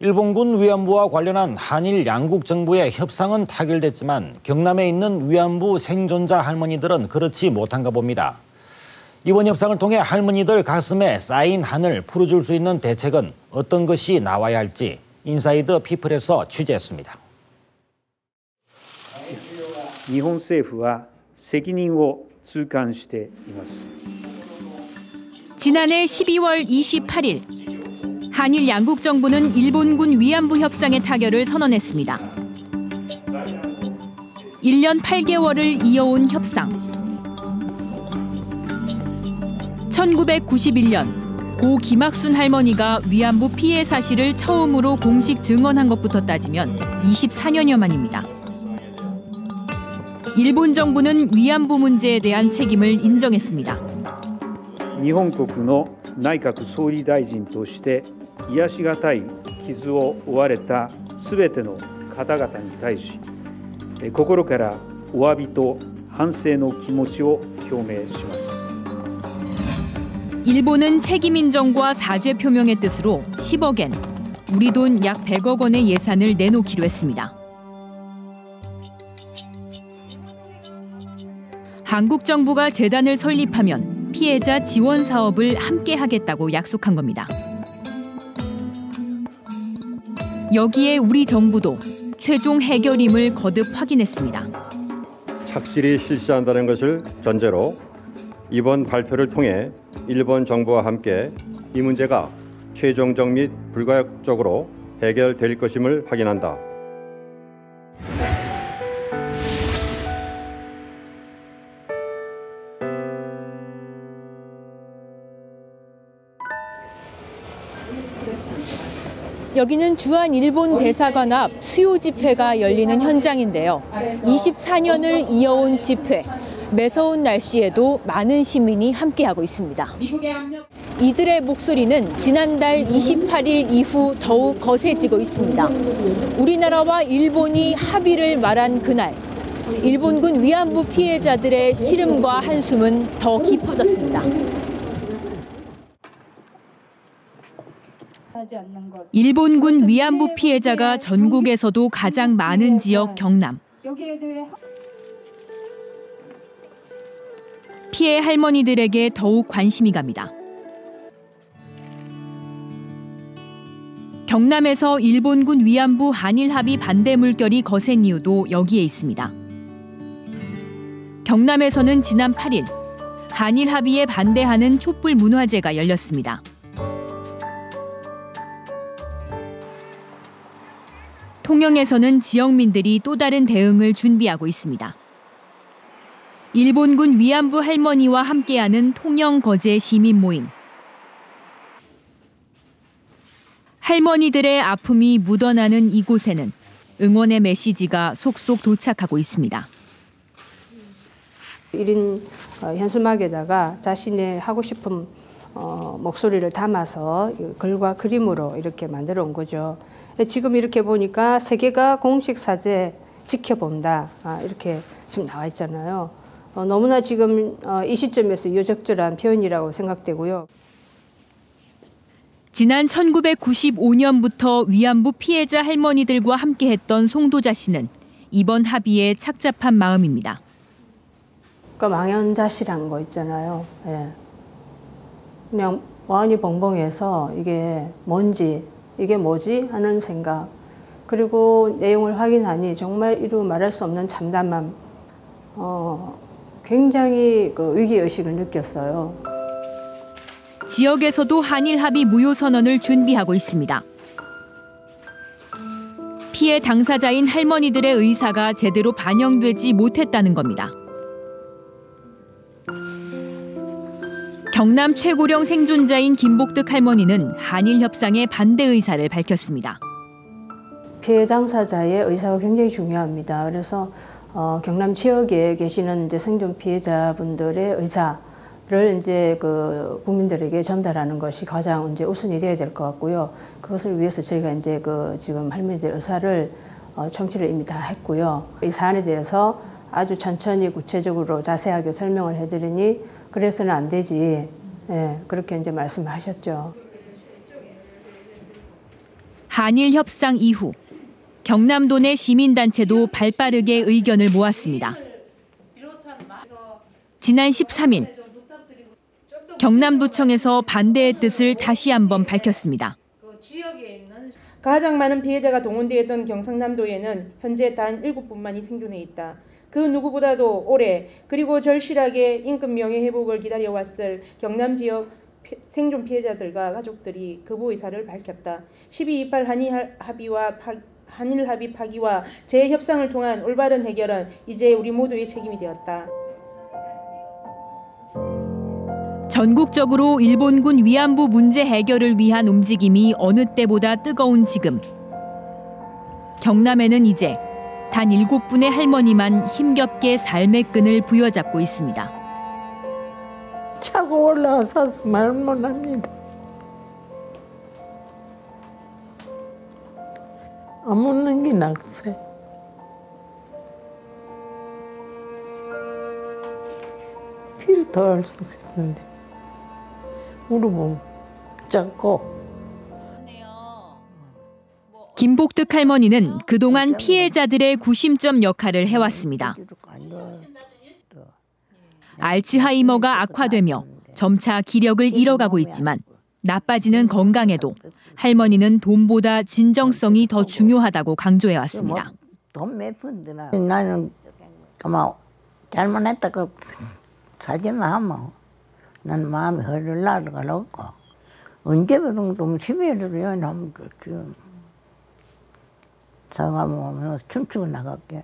일본군 위안부와 관련한 한일 양국 정부의 협상은 타결됐지만 경남에 있는 위안부 생존자 할머니들은 그렇지 못한가 봅니다. 이번 협상을 통해 할머니들 가슴에 쌓인 한을 풀어줄 수 있는 대책은 어떤 것이 나와야 할지 인사이드 피플에서 취재했습니다. 日本政府は責任を痛感しています. 지난해 12월 28일 한일 양국 정부는 일본군 위안부 협상의 타결을 선언했습니다. 1년 8개월을 이어온 협상. 1991년 고 김학순 할머니가 위안부 피해 사실을 처음으로 공식 증언한 것부터 따지면 24년여 만입니다. 일본 정부는 위안부 문제에 대한 책임을 인정했습니다. 日本国の内閣総理大臣として癒しがたい傷を負われたすべての方々に対し、心からお詫びと反省の気持ちを表明します. 일본은 책임 인정과 사죄 표명의 뜻으로 10억엔, 우리 돈 약 100억 원의 예산을 내놓기로 했습니다. 한국 정부가 재단을 설립하면 피해자 지원 사업을 함께 하겠다고 약속한 겁니다. 여기에 우리 정부도 최종 해결임을 거듭 확인했습니다. 착실히 실시한다는 것을 전제로 이번 발표를 통해 일본 정부와 함께 이 문제가 최종적 및 불가역적으로 해결될 것임을 확인한다. 여기는 주한 일본 대사관 앞 수요 집회가 열리는 현장인데요. 24년을 이어온 집회. 매서운 날씨에도 많은 시민이 함께하고 있습니다. 이들의 목소리는 지난달 28일 이후 더욱 거세지고 있습니다. 우리나라와 일본이 합의를 말한 그날, 일본군 위안부 피해자들의 시름과 한숨은 더 깊어졌습니다. 일본군 위안부 피해자가 전국에서도 가장 많은 지역 경남. 피해 할머니들에게 더욱 관심이 갑니다. 경남에서 일본군 위안부 한일 합의 반대 물결이 거센 이유도 여기에 있습니다. 경남에서는 지난 8일 한일 합의에 반대하는 촛불 문화제가 열렸습니다. 통영에서는 지역민들이 또 다른 대응을 준비하고 있습니다. 일본군 위안부 할머니와 함께하는 통영거제 시민 모임. 할머니들의 아픔이 묻어나는 이곳에는 응원의 메시지가 속속 도착하고 있습니다. 1인 현수막에다가 자신의 하고 싶은 목소리를 담아서 글과 그림으로 이렇게 만들어 온 거죠. 지금 이렇게 보니까 세계가 공식 사죄 지켜본다 이렇게 지금 나와 있잖아요. 너무나 지금 이 시점에서 유적절한 표현이라고 생각되고요. 지난 1995년부터 위안부 피해자 할머니들과 함께했던 송도자 씨는 이번 합의에 착잡한 마음입니다. 그러니까 망연자실한 거 있잖아요. 예. 그냥 마음이 벙벙해서 이게 뭔지, 이게 뭐지 하는 생각. 그리고 내용을 확인하니 정말 이루 말할 수 없는 참담함. 굉장히 그 위기의식을 느꼈어요. 지역에서도 한일 합의 무효 선언을 준비하고 있습니다. 피해 당사자인 할머니들의 의사가 제대로 반영되지 못했다는 겁니다. 경남 최고령 생존자인 김복득 할머니는 한일 협상에 반대 의사를 밝혔습니다. 피해 당사자의 의사가 굉장히 중요합니다. 그래서 경남 지역에 계시는 이제 생존 피해자분들의 의사를 이제 그 국민들에게 전달하는 것이 가장 이제 우선이 되어야 될 것 같고요. 그것을 위해서 저희가 이제 그 지금 할머니들 의사를 청취를 이미 다 했고요. 이 사안에 대해서 아주 천천히 구체적으로 자세하게 설명을 해드리니 그래서는 안 되지. 예, 그렇게 이제 말씀하셨죠. 한일 협상 이후 경남도 내 시민단체도 발빠르게 의견을 모았습니다. 지난 13일 경남도청에서 반대의 뜻을 다시 한번 밝혔습니다. 가장 많은 피해자가 동원되었던 경상남도에는 현재 단 7분만이 생존해 있다. 그 누구보다도 오래 그리고 절실하게 인권 명예 회복을 기다려왔을 경남 지역 생존 피해자들과 가족들이 거부 의사를 밝혔다. 12.28 한일 합의 파기와 재협상을 통한 올바른 해결은 이제 우리 모두의 책임이 되었다. 전국적으로 일본군 위안부 문제 해결을 위한 움직임이 어느 때보다 뜨거운 지금. 경남에는 이제 단 7분의 할머니만 힘겹게 삶의 끈을 부여잡고 있습니다. 차고 올라와서 말 못합니다. 안 먹는 게 낫세. 피를 더 쏟았는데 무릎은 작고. 김복득 할머니는 그동안 피해자들의 구심점 역할을 해왔습니다. 알츠하이머가 악화되며 점차 기력을 잃어가고 있지만 나빠지는 건강에도 할머니는 돈보다 진정성이 더 중요하다고 강조해왔습니다. 돈 몇 푼데 나는 아마 잘못했다고 사지만 하면 난 마음이 허를 날아가려고 언제부터 좀 심해를 연하면 좋지. 사과 먹으면 춤추고 나갈게.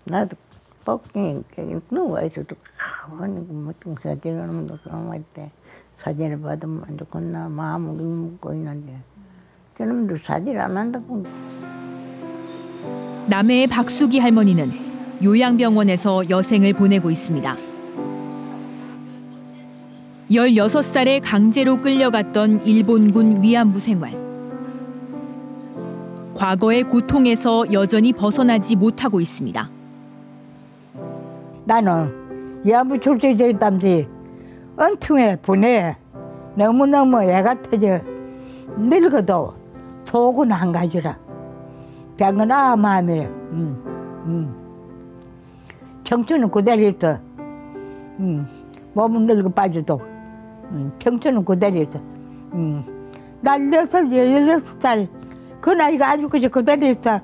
나도 뻑ging 누워있어도 가만히 뭐좀 사진을 하면 그런 때 사진을 받으면 좋겠나 마음을 먹고 있는데 저놈도 사진 안 한다고. 남해의 박수기 할머니는 요양병원에서 여생을 보내고 있습니다. 16살에 강제로 끌려갔던 일본군 위안부 생활. 과거의 고통에서 여전히 벗어나지 못하고 있습니다. 나는 위안부 출세되었단지 은퉁에 보내. 너무너무 애가 터져. 늙어도 속은 한 가지라. 병은 마음에. 청춘은 그대로 있어. 몸은 늙어 빠져도 청춘은 그대로 있어. 나 16살 그 나이가 아주 그대로 있어.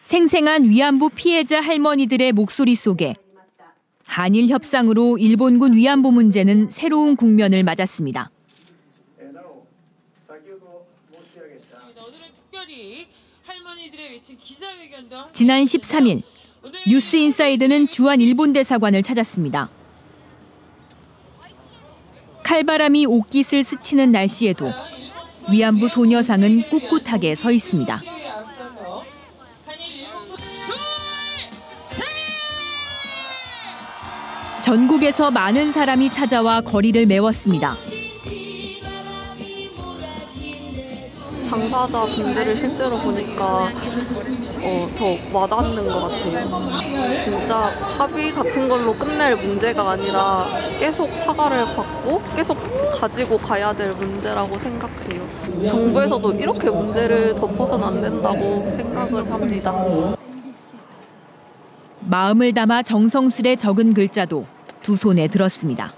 생생한 위안부 피해자 할머니들의 목소리 속에 한일 협상으로 일본군 위안부 문제는 새로운 국면을 맞았습니다. 지난 13일 뉴스인사이드는 주한 일본 대사관을 찾았습니다. 칼바람이 옷깃을 스치는 날씨에도 위안부 소녀상은 꿋꿋하게 서 있습니다. 전국에서 많은 사람이 찾아와 거리를 메웠습니다. 당사자분들을 실제로 보니까 더 와닿는 것 같아요. 진짜 합의 같은 걸로 끝낼 문제가 아니라 계속 사과를 받고 계속 가지고 가야 될 문제라고 생각해요. 정부에서도 이렇게 문제를 덮어서는 안 된다고 생각을 합니다. 마음을 담아 정성스레 적은 글자도 두 손에 들었습니다.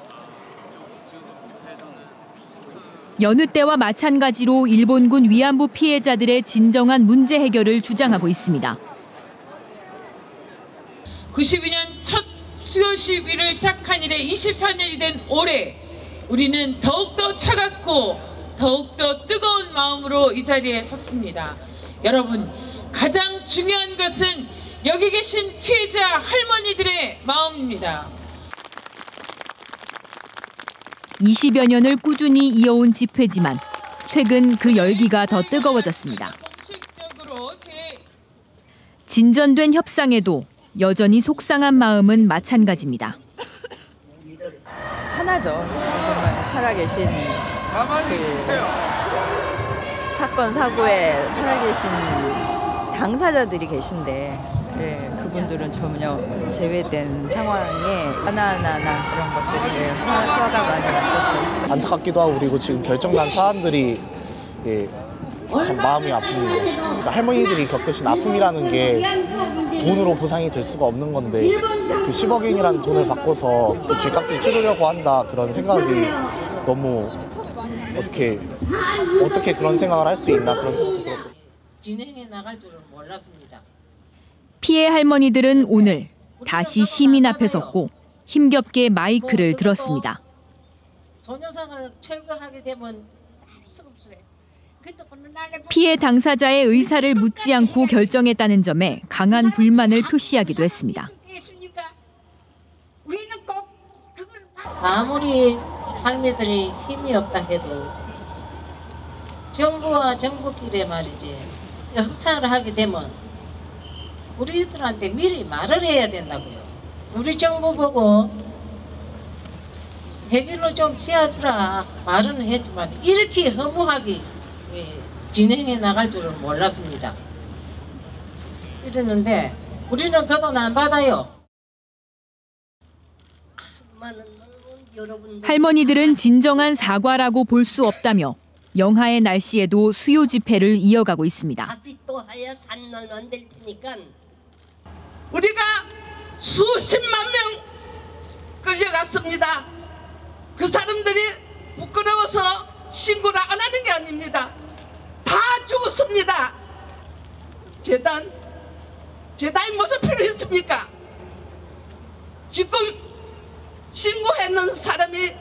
여느 때와 마찬가지로 일본군 위안부 피해자들의 진정한 문제 해결을 주장하고 있습니다. 92년 첫 수요 시위를 시작한 이래 24년이 된 올해 우리는 더욱더 차갑고 더욱더 뜨거운 마음으로 이 자리에 섰습니다. 여러분, 가장 중요한 것은 여기 계신 피해자 할머니들의 마음입니다. 20여 년을 꾸준히 이어온 집회지만 최근 그 열기가 더 뜨거워졌습니다. 진전된 협상에도 여전히 속상한 마음은 마찬가지입니다. 하나죠. 정말 살아계신 사건 사고에 살아계신 당사자들이 계신데 예, 그분들은 전혀 제외된 상황에 하나하나 그런 것들이 화가 많이 났었죠. 안타깝기도 하고 그리고 지금 결정난 사안들이 참 마음이 아픕니다. 그러니까 할머니들이 겪으신 아픔이라는 게 돈으로 보상이 될 수가 없는 건데 그 10억엔이라는 돈을 바꿔서 그 죗값을 치르려고 한다 그런 생각이 너무 어떻게 그런 생각을 할 수 있나 그런 생각도 들었고. 진행해 나갈 줄은 몰랐습니다. 피해 할머니들은 오늘 다시 시민 앞에 섰고 힘겹게 마이크를 들었습니다. 소녀상을 철거하게 되면 할 수가 없어요. 피해 당사자의 의사를 묻지 않고 결정했다는 점에 강한 불만을 표시하기도 했습니다. 아무리 할머니들이 힘이 없다 해도 정부와 정부끼리 말이지 협상을 하게 되면 우리들한테 미리 말을 해야 된다고요. 우리 정부 보고 해결로 좀 지어주라 말은 했지만 이렇게 허무하게 진행해 나갈 줄은 몰랐습니다. 이러는데 우리는 그 돈 안 받아요. 할머니들은 진정한 사과라고 볼 수 없다며 영하의 날씨에도 수요 집회를 이어가고 있습니다. 다시 또 하여 잔널 만들 테니까 우리가 수십만 명 끌려갔습니다. 그 사람들이 부끄러워서 신고를 안 하는 게 아닙니다. 다 죽었습니다. 재단이 무슨 필요 있습니까? 지금 신고했는 사람이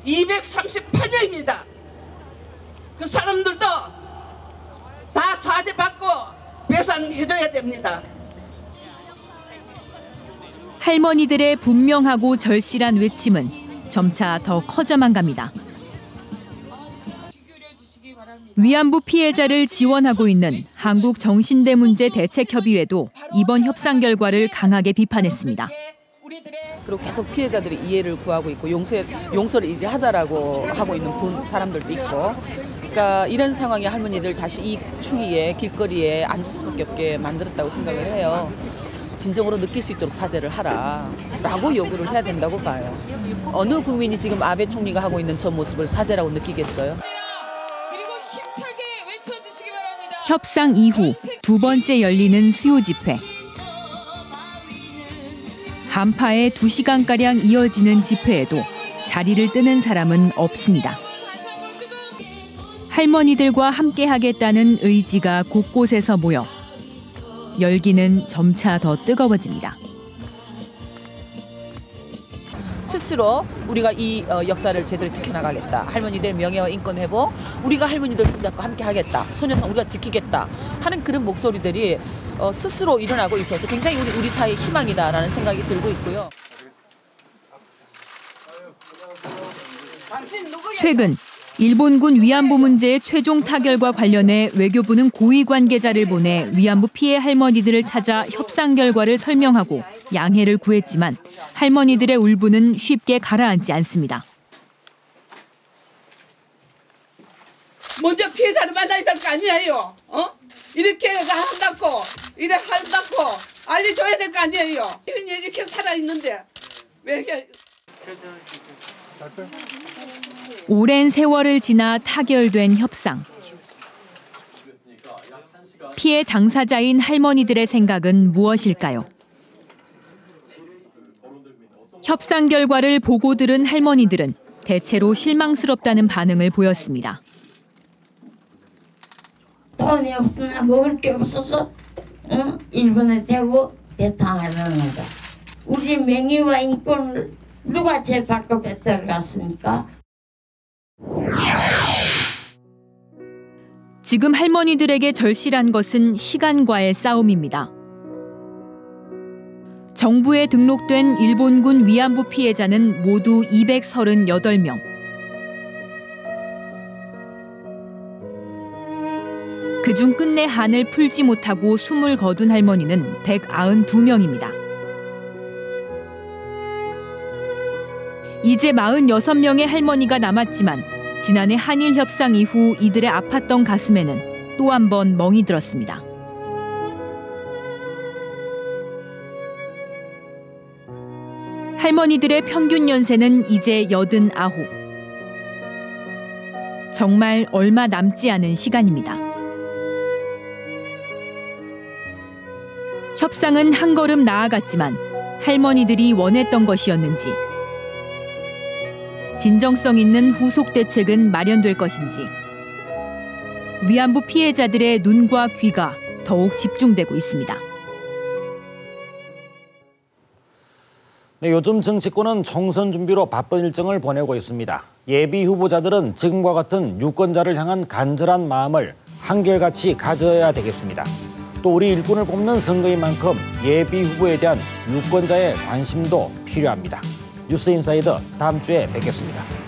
238명입니다. 그 사람들도 다 사죄받고 배상해줘야 됩니다. 할머니들의 분명하고 절실한 외침은 점차 더 커져만 갑니다. 위안부 피해자를 지원하고 있는 한국정신대문제대책협의회도 이번 협상 결과를 강하게 비판했습니다. 그리고 계속 피해자들이 이해를 구하고 있고 용서를 이제 하자라고 하고 있는 사람들도 있고, 그러니까 이런 상황에 할머니들 다시 이 추위에 길거리에 앉을 수밖에 없게 만들었다고 생각을 해요. 진정으로 느낄 수 있도록 사죄를 하라라고 요구를 해야 된다고 봐요. 어느 국민이 지금 아베 총리가 하고 있는 저 모습을 사죄라고 느끼겠어요? 협상 이후 두 번째 열리는 수요 집회. 한파에 2시간가량 이어지는 집회에도 자리를 뜨는 사람은 없습니다. 할머니들과 함께하겠다는 의지가 곳곳에서 모여 열기는 점차 더 뜨거워집니다. 스스로 우리가 이 역사를 제대로 지켜나가겠다. 할머니들 명예와 인권 회복, 우리가 할머니들 손잡고 함께하겠다. 소녀상 우리가 지키겠다 하는 그런 목소리들이 스스로 일어나고 있어서 굉장히 우리 사회의 희망이다라는 생각이 들고 있고요. 최근 일본군 위안부 문제의 최종 타결과 관련해 외교부는 고위 관계자를 보내 위안부 피해 할머니들을 찾아 협상 결과를 설명하고 양해를 구했지만 할머니들의 울분은 쉽게 가라앉지 않습니다. 먼저 피해자를 만나야 될 거 아니에요. 이렇게 한다고 알려줘야 될 거 아니에요. 이렇게 살아있는데 왜 이렇게. 오랜 세월을 지나 타결된 협상. 피해 당사자인 할머니들의 생각은 무엇일까요? 협상 결과를 보고 들은 할머니들은 대체로 실망스럽다는 반응을 보였습니다. 돈이 없으나 먹을 게 없어서 일본에 대고 배탕하려는 거다. 우리 명예와 인권을 누가 제받고 뺏어갔습니까? 지금 할머니들에게 절실한 것은 시간과의 싸움입니다. 정부에 등록된 일본군 위안부 피해자는 모두 238명. 그중 끝내 한을 풀지 못하고 숨을 거둔 할머니는 192명입니다. 이제 46명의 할머니가 남았지만 지난해 한일 협상 이후 이들의 아팠던 가슴에는 또 한 번 멍이 들었습니다. 할머니들의 평균 연세는 이제 89. 정말 얼마 남지 않은 시간입니다. 협상은 한 걸음 나아갔지만 할머니들이 원했던 것이었는지, 진정성 있는 후속 대책은 마련될 것인지, 위안부 피해자들의 눈과 귀가 더욱 집중되고 있습니다. 네, 요즘 정치권은 총선 준비로 바쁜 일정을 보내고 있습니다. 예비 후보자들은 지금과 같은 유권자를 향한 간절한 마음을 한결같이 가져야 되겠습니다. 또 우리 일꾼을 뽑는 선거인 만큼 예비 후보에 대한 유권자의 관심도 필요합니다. 뉴스인사이더 다음 주에 뵙겠습니다.